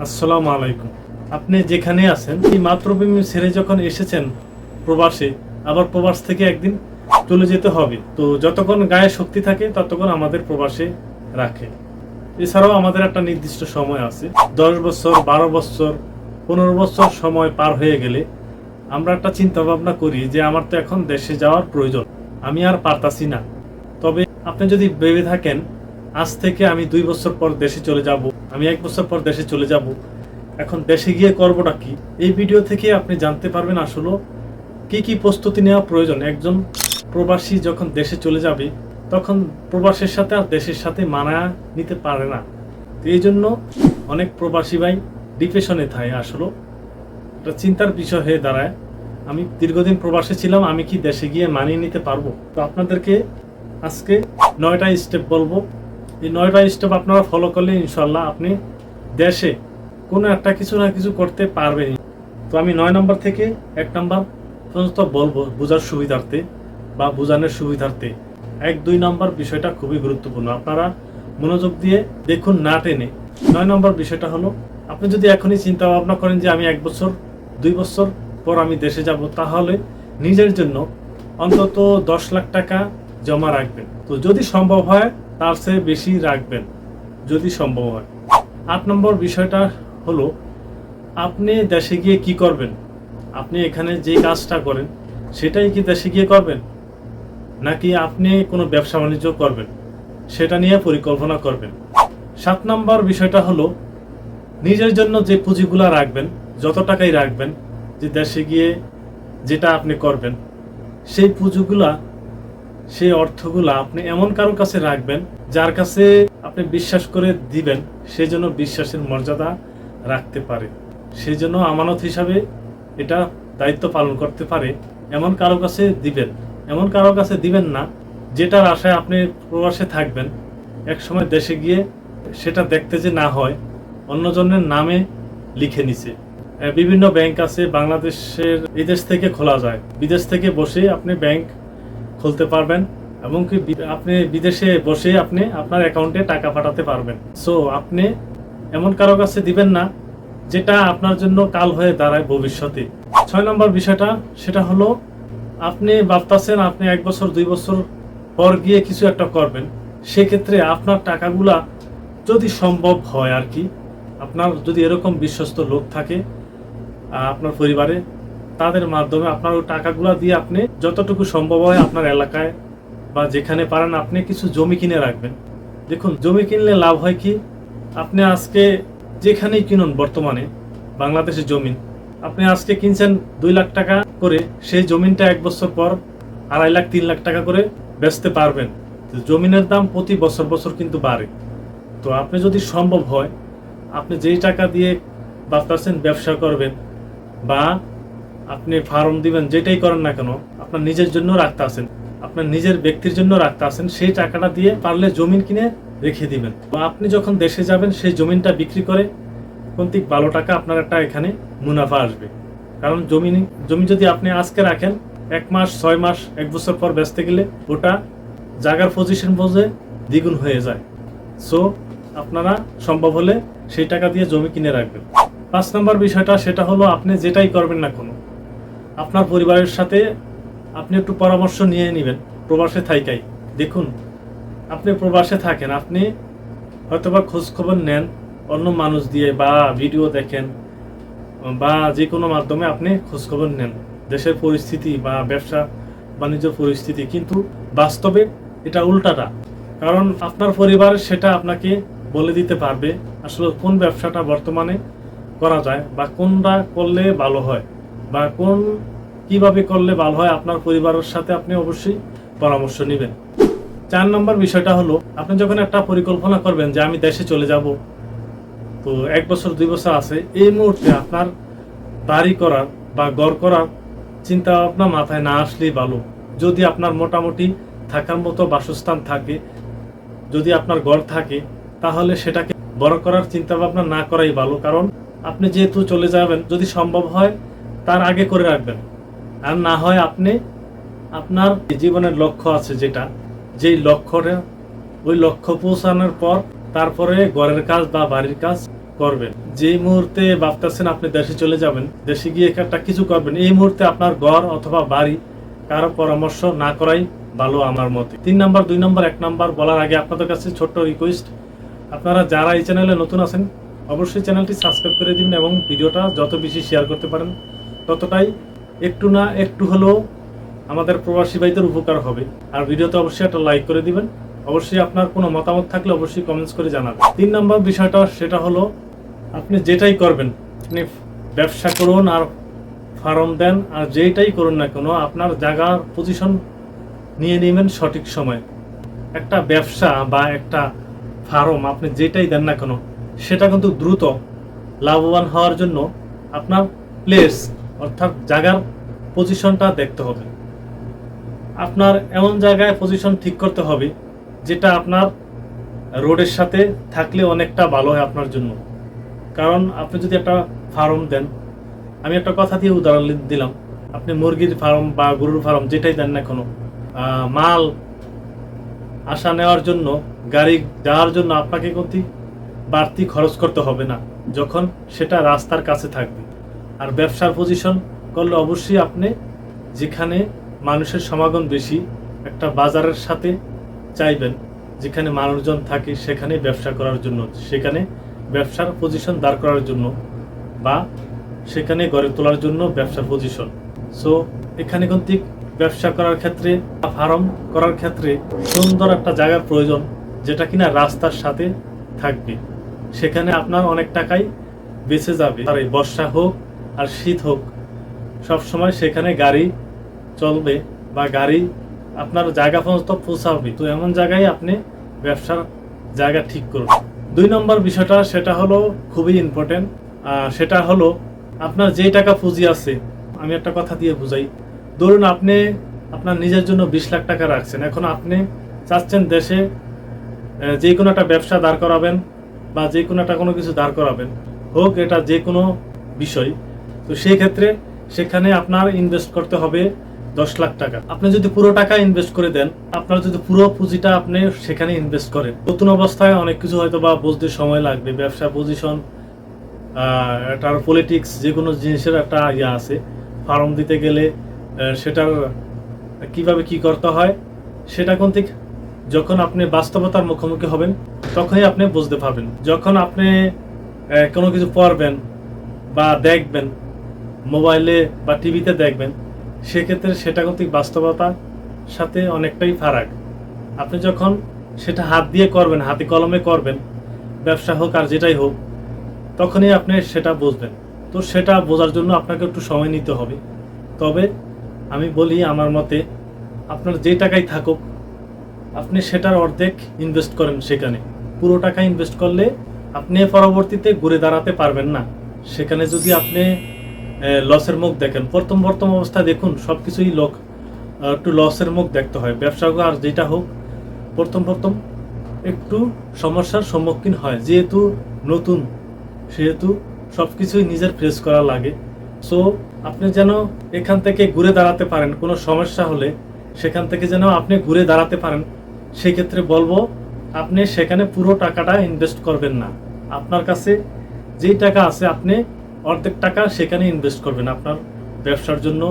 আসসালামু আলাইকুম। আপনি যেখানে আছেন এই মাতৃভূমি ছেড়ে যখন এসেছেন প্রবাসে, আবার প্রবাস থেকে একদিন চলে যেতে হবে। তো যতক্ষণ গায়ে শক্তি থাকে ততক্ষণ আমাদের প্রবাসে রাখে। এছাড়াও আমাদের একটা নির্দিষ্ট সময় আছে। 10 বছর, 12 বছর, 15 বছর সময় পার হয়ে গেলে আমরা একটা চিন্তা ভাবনা করি যে আমার তো এখন দেশে যাওয়ার প্রয়োজন, আমি আর পারতাছি না। তবে আপনি যদি ভেবে থাকেন আজ থেকে আমি 2 বছর পর দেশে চলে যাব, আমি 1 বছর পর দেশে চলে যাব, এখন দেশে গিয়ে করবোটা কি, এই ভিডিও থেকে আপনি জানতে পারবেন আসলে কি কি প্রস্তুতি নেওয়া প্রয়োজন। একজন প্রবাসী যখন দেশে চলে যাবে তখন প্রবাসের সাথে আর দেশের সাথে মানায় নিতে পারে না। তো এই জন্য অনেক প্রবাসী ভাই ডিপ্রেশনে থাকে। আসলে এটা চিন্তার বিষয় হয়ে দাঁড়ায়, আমি দীর্ঘদিন প্রবাসে ছিলাম, আমি কি দেশে গিয়ে মানিয়ে নিতে পারবো? তো আপনাদেরকে আজকে 9টা স্টেপ বলবো। এই 9টা স্টেপ আপনারা ফলো করলে ইনশাল্লাহ আপনি দেশে কোনো একটা কিছু না কিছু করতে পারবেন। তো আমি 9 নম্বর থেকে 1 নম্বর পর্যন্ত বলবো বোঝার সুবিধার্থে বা বোঝানোর সুবিধার্থে। 1, 2 নম্বর বিষয়টা খুবই গুরুত্বপূর্ণ, আপনারা মনোযোগ দিয়ে দেখুন, না টেনে। 9 নম্বর বিষয়টা হলো, আপনি যদি এখনই চিন্তা ভাবনা করেন যে আমি 1 বছর 2 বছর পর আমি দেশে যাব, তাহলে নিজের জন্য অন্তত 10 লাখ টাকা জমা রাখবেন। তো যদি সম্ভব হয় তার চেয়ে বেশি রাখবেন যদি সম্ভব হয়। 8 নম্বর বিষয়টা হলো, আপনি দেশে গিয়ে কি করবেন? আপনি এখানে যে কাজটা করেন সেটাই কি দেশে গিয়ে করবেন, নাকি আপনি কোনো ব্যবসা বাণিজ্য করবেন, সেটা নিয়ে পরিকল্পনা করবেন। 7 নম্বর বিষয়টা হলো, নিজের জন্য যে পুঁজিগুলা রাখবেন, যত টাকাই রাখবেন, যে দেশে গিয়ে যেটা আপনি করবেন, সেই পুঁজিগুলা, সেই অর্থগুলা আপনি এমন কারোর কাছে রাখবেন যার কাছে আপনি বিশ্বাস করে দিবেন, সেই জন্য বিশ্বাসের মর্যাদা রাখতে পারে, সেই জন্য আমানত হিসাবে এটা দায়িত্ব পালন করতে পারে, এমন কারো কাছে দিবেন। এমন কারো কাছে দিবেন না যেটার আশায় আপনি প্রবাসে থাকবেন, এক সময় দেশে গিয়ে সেটা দেখতে যে না হয় অন্যজনের নামে লিখে নিছে। বিভিন্ন ব্যাংক আছে বাংলাদেশের, এই দেশ থেকে খোলা যায়, বিদেশ থেকে বসে আপনি ব্যাংক খুলতে পারবেন, এবং কি আপনি বিদেশে বসে আপনি আপনার অ্যাকাউন্টে টাকা পাঠাতে পারবেন। সো আপনি এমন কারো কাছে দিবেন না যেটা আপনার জন্য কাল হয়ে দাঁড়ায় ভবিষ্যতে। 6 নম্বর বিষয়টা সেটা হলো, আপনি ভাবতেছেন আপনি 1 বছর 2 বছর পর গিয়ে কিছু একটা করবেন, সেক্ষেত্রে আপনার টাকাগুলা যদি সম্ভব হয় আর কি, আপনার যদি এরকম বিশ্বস্ত লোক থাকে আপনার পরিবারে, তাদের মাধ্যমে আপনার ওই টাকাগুলা দিয়ে আপনি যতটুকু সম্ভব হয় আপনার এলাকায় বা যেখানে পারেন আপনি কিছু জমি কিনে রাখবেন। দেখুন, জমি কিনলে লাভ হয় কি, আপনি আজকে যেখানেই কিনুন বর্তমানে বাংলাদেশের জমিন, আপনি আজকে কিনছেন 2 লাখ টাকা করে, সেই জমিনটা 1 বছর পর 2.5 লাখ 3 লাখ টাকা করে বেচতে পারবেন। জমিনের দাম প্রতি বছর বছর কিন্তু বাড়ে। তো আপনি যদি সম্ভব হয়, আপনি যেই টাকা দিয়ে ভাবতেছেন ব্যবসা করবেন বা আপনি ফার্ম দিবেন, যেটাই করেন না কেন, আপনার নিজের জন্য রাখতে আছেন, আপনার নিজের ব্যক্তির জন্য রাখতে আছেন, সেই টাকাটা দিয়ে পারলে জমিন কিনে রেখে দিবেন। তো আপনি যখন দেশে যাবেন সেই জমিনটা বিক্রি করে কন্তিক ভালো টাকা আপনার একটা এখানে মুনাফা আসবে। কারণ জমি যদি আপনি আজকে রাখেন, 1 মাস 6 মাস 1 বছর পর বেচতে গেলে ওটা জায়গার পজিশন বুঝে দ্বিগুণ হয়ে যায়। সো আপনারা সম্ভব হলে সেই টাকা দিয়ে জমি কিনে রাখবেন। 5 নম্বর বিষয়টা সেটা হলো, আপনি যেটাই করবেন না কোনো, আপনার পরিবারের সাথে আপনি একটু পরামর্শ নিয়ে নেবেন প্রবাসে থাইকাই। দেখুন, আপনি প্রবাসে থাকেন, আপনি হয়তোবা খোঁজ খবর নেন অন্য মানুষ দিয়ে বা ভিডিও দেখেন বা যে কোনো মাধ্যমে আপনি খোঁজ খবর নেন দেশের পরিস্থিতি বা ব্যবসা বাণিজ্য পরিস্থিতি, কিন্তু বাস্তবে এটা উল্টাটা। কারণ আপনার পরিবার সেটা আপনাকে বলে দিতে পারবে আসলে কোন ব্যবসাটা বর্তমানে করা যায় বা কোনটা করলে ভালো হয় বা কিভাবে করলে ভালো হয়, আপনার পরিবারের সাথে আপনি অবশ্যই পরামর্শ নেবেন। 4 নম্বর বিষয়টা হলো, আপনি যখন একটা পরিকল্পনা করবেন যে আমি দেশে চলে যাব, তো 1 বছর 2 বছর আছে, এই মুহূর্তে আপনার বাড়ি করার বা ঘর করার চিন্তা ভাবনা মাথায় না আসলেই ভালো। যদি আপনার মোটামুটি থাকার মতো বাসস্থান থাকে, যদি আপনার ঘর থাকে, তাহলে সেটাকে বড় করার চিন্তা ভাবনা না করাই ভালো। কারণ আপনি যেহেতু চলে যাবেন, যদি সম্ভব হয় তার আগে করে রাখবেন, আর না হয় আপনি আপনার জীবনের লক্ষ্য আছে যেই লক্ষ্যটা, ওই লক্ষ্য পৌঁছানোর পর তারপরে ঘরের কাজ বা বাড়ির কাজ করবেন। যেই মুহূর্তে ভাবতেছেন আপনি দেশে চলে যাবেন, দেশে গিয়ে একটা কিছু করবেন, এই মুহূর্তে আপনার ঘর অথবা বাড়ি কারো পরামর্শ না করাই ভালো আমার মতে। 3 নাম্বার, 2 নাম্বার, 1 নাম্বার বলার আগে আপনাদের কাছে ছোট্ট রিকোয়েস্ট, আপনারা যারা এই চ্যানেলে নতুন আছেন অবশ্যই চ্যানেলটি সাবস্ক্রাইব করে দিবেন এবং ভিডিওটা যত বেশি শেয়ার করতে পারেন ততটাই একটু না একটু হলেও আমাদের প্রবাসী ভাইদের উপকার হবে। আর ভিডিওতে অবশ্যই একটা লাইক করে দিবেন। অবশ্যই আপনার কোনো মতামত থাকলে অবশ্যই কমেন্টস করে জানাবেন। 3 নম্বর বিষয়টা সেটা হলো, আপনি যেটাই করবেন, আপনি ব্যবসা করুন আর ফার্ম দেন আর যেটাই করুন না কেন, আপনার জায়গার পজিশন নিয়ে নেবেন সঠিক সময়। একটা ব্যবসা বা একটা ফার্ম আপনি যেটাই দেন না কেন, সেটা কিন্তু দ্রুত লাভবান হওয়ার জন্য আপনার প্লেস অর্থাৎ জায়গার পজিশনটা দেখতে হবে। আপনার এমন জায়গায় পজিশন ঠিক করতে হবে যেটা আপনার রোডের সাথে থাকলে অনেকটা ভালো হয় আপনার জন্য। কারণ আপনি যদি একটা ফার্ম দেন, আমি একটা কথা দিয়ে উদাহরণ দিলাম, আপনি মুরগির ফার্ম বা গরুর ফার্ম যেটাই দেন না কোনো, মাল আসা নেওয়ার জন্য, গাড়ি যাওয়ার জন্য আপনাকে কিন্তু বাড়তি খরচ করতে হবে না যখন সেটা রাস্তার কাছে থাকবে। আর ব্যবসার পজিশন করলে অবশ্যই আপনি যেখানে মানুষের সমাগম বেশি, একটা বাজারের সাথে চাইবেন যেখানে মানুষজন থাকে সেখানে ব্যবসা করার জন্য, সেখানে ব্যবসার পজিশন দাঁড় করার জন্য বা সেখানে গড়ে তোলার জন্য ব্যবসার পজিশন। সো এখানে কিন্তু ব্যবসা করার ক্ষেত্রে, ফার্ম করার ক্ষেত্রে সুন্দর একটা জায়গার প্রয়োজন যেটা কিনা রাস্তার সাথে থাকবে। সেখানে আপনার অনেক টাকাই বেঁচে যাবে। আর এই বর্ষা হোক আর শীত হোক, সবসময় সেখানে গাড়ি চলবে বা গাড়ি আপনার জায়গা পর্যন্ত পৌঁছাবে। তো এমন জায়গায় আপনি ব্যবসার জায়গা ঠিক করুন। 2 নম্বর বিষয়টা সেটা হলো খুবই ইম্পর্টেন্ট, সেটা হলো আপনার যে টাকা পুঁজি আছে। আমি একটা কথা দিয়ে বুঝাই, ধরুন আপনি আপনার নিজের জন্য 20 লাখ টাকা রাখছেন, এখন আপনি চাচ্ছেন দেশে যে কোনো একটা ব্যবসা দাঁড় করাবেন বা যে কোনো একটা কোনো কিছু দাঁড় করাবেন, হোক এটা যে কোনো বিষয়। তো সেই ক্ষেত্রে সেখানে আপনার ইনভেস্ট করতে হবে 10 লাখ টাকা। আপনি যদি পুরো টাকা ইনভেস্ট করে দেন, আপনার যদি পুরো পুঁজিটা আপনি সেখানে ইনভেস্ট করেন, নতুন অবস্থায় অনেক কিছু হয়তো বা বুঝতে সময় লাগবে। ব্যবসা পজিশন, এটার পলিটিক্স, যে কোনো জিনিসের একটা ইয়ে আছে। ফার্ম দিতে গেলে সেটার কিভাবে কি করতে হয় সেটা কোন থেকে যখন আপনি বাস্তবতার মুখোমুখি হবেন তখনই আপনি বুঝতে পারবেন। যখন আপনি কোনো কিছু পড়বেন বা দেখবেন, মোবাইলে বা টিভিতে দেখবেন, সেক্ষেত্রে সেটা কিন্তু বাস্তবতার সাথে অনেকটাই ফারাক। আপনি যখন সেটা হাত দিয়ে করবেন, হাতে কলমে করবেন, ব্যবসা হোক আর যেটাই হোক, তখনই আপনি সেটা বুঝবেন। তো সেটা বোঝার জন্য আপনাকে একটু সময় নিতে হবে। তবে আমি বলি আমার মতে, আপনার যে টাকাই থাকুক আপনি সেটার অর্ধেক ইনভেস্ট করেন সেখানে। পুরো টাকা ইনভেস্ট করলে আপনি পরবর্তীতে ঘুরে দাঁড়াতে পারবেন না। সেখানে যদি আপনি লসের মুখ দেখেন, প্রথম অবস্থায় দেখুন সব কিছুই একটু লসের মুখ দেখতে হয়। ব্যবসা হোক আর যেটা হোক, প্রথম একটু সমস্যার সম্মুখীন হয়, যেহেতু নতুন, সেহেতু সব কিছুই নিজের ফেস করা লাগে। সো আপনি যেন এখান থেকে ঘুরে দাঁড়াতে পারেন, কোনো সমস্যা হলে সেখান থেকে যেন আপনি ঘুরে দাঁড়াতে পারেন, সেক্ষেত্রে বলবো আপনি সেখানে পুরো টাকাটা ইনভেস্ট করবেন না। আপনার কাছে যেই টাকা আছে আপনি অর্ধেক টাকা সেখানে ইনভেস্ট করবেন আপনার ব্যবসার জন্য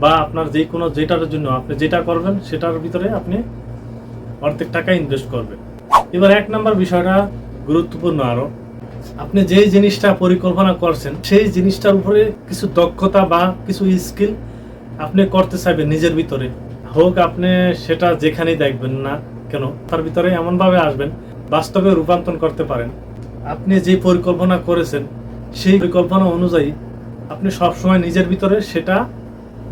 বা আপনার যে কোনো যেটার জন্য আপনি যেটা করবেন সেটার ভিতরে আপনি অর্ধেক টাকা ইনভেস্ট করবেন। এবার 1 নম্বর বিষয়টা গুরুত্বপূর্ণ আরো, আপনি যেই জিনিসটা পরিকল্পনা করছেন সেই জিনিসটার উপরে কিছু দক্ষতা বা কিছু স্কিল আপনি করতে চাইবেন নিজের ভিতরে। হোক আপনি সেটা যেখানেই দেখবেন না কেন, তার ভিতরে এমনভাবে আসবেন বাস্তবে রূপান্তর করতে পারেন। আপনি যে পরিকল্পনা করেছেন সেই পরিকল্পনা অনুযায়ী আপনি সবসময় নিজের ভিতরে সেটা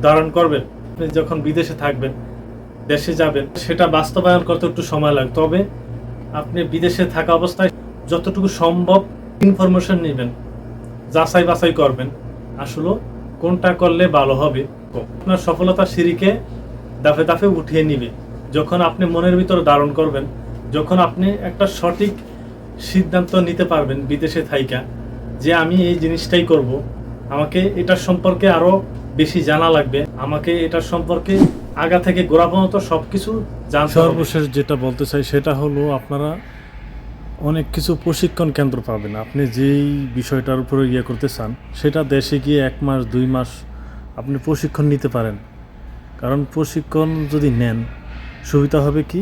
ধারণ করবেন। আপনি যখন বিদেশে থাকবেন, দেশে যাবেন, সেটা বাস্তবায়ন করতে একটু সময় লাগে। তবে আপনি বিদেশে থাকা অবস্থায় যতটুকু সম্ভব ইনফরমেশন নেবেন, যাচাই বাছাই করবেন আসলে কোনটা করলে ভালো হবে। আপনার সফলতার সিঁড়িকে দাফে দাফে উঠিয়ে নিবে যখন আপনি মনের ভিতর ধারণ করবেন, যখন আপনি একটা সঠিক সিদ্ধান্ত নিতে পারবেন বিদেশে থাইকা যে আমি এই জিনিসটাই করব, আমাকে এটার সম্পর্কে আরো বেশি জানা লাগবে, আমাকে এটার সম্পর্কে আগা থেকে গোড়া পর্যন্ত সবকিছু জানতে হবে। সর্বশেষ যেটা বলতে চাই সেটা হলো, আপনারা অনেক কিছু প্রশিক্ষণ কেন্দ্র পাবেন। আপনি যেই বিষয়টার উপরে করতে চান সেটা দেশে গিয়ে 1 মাস 2 মাস আপনি প্রশিক্ষণ নিতে পারেন। কারণ প্রশিক্ষণ যদি নেন সুবিধা হবে কি,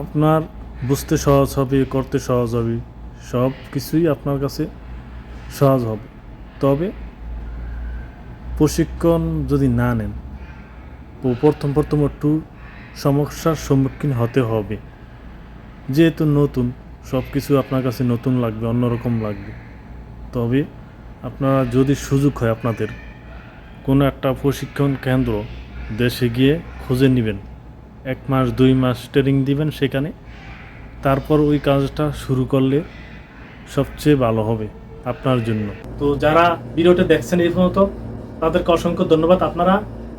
আপনার বুঝতে সহজ হবে, করতে সহজ হবে, সব কিছুই আপনার কাছে সহজ হবে। তবে প্রশিক্ষণ যদি না নেন প্রথম একটু সমস্যার সম্মুখীন হতে হবে, যেহেতু নতুন সব কিছু আপনার কাছে নতুন লাগবে, অন্যরকম লাগবে। তবে আপনারা যদি সুযোগ হয় আপনাদের কোনো একটা প্রশিক্ষণ কেন্দ্র দেশে গিয়ে খুঁজে নেবেন, 1 মাস 2 মাস ট্রেনিং দিবেন সেখানে, তারপর ওই কাজটা শুরু করলে সবচেয়ে ভালো হবে আপনার জন্য। তো যারা ভিডিওটা দেখছেন এই পর্যন্ত তাদেরকে অসংখ্য ধন্যবাদ। আপনারা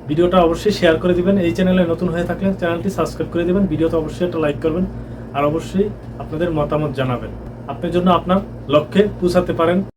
ভিডিওটা অবশ্যই শেয়ার করে দিবেন। এই চ্যানেলে নতুন হয়ে থাকলে চ্যানেলটি সাবস্ক্রাইব করে দিবেন, ভিডিওতে অবশ্যই একটা লাইক করবেন, আর অবশ্যই আপনাদের মতামত জানাবেন। আপনার জন্য আপনার লক্ষ্যে পৌঁছাতে পারেন।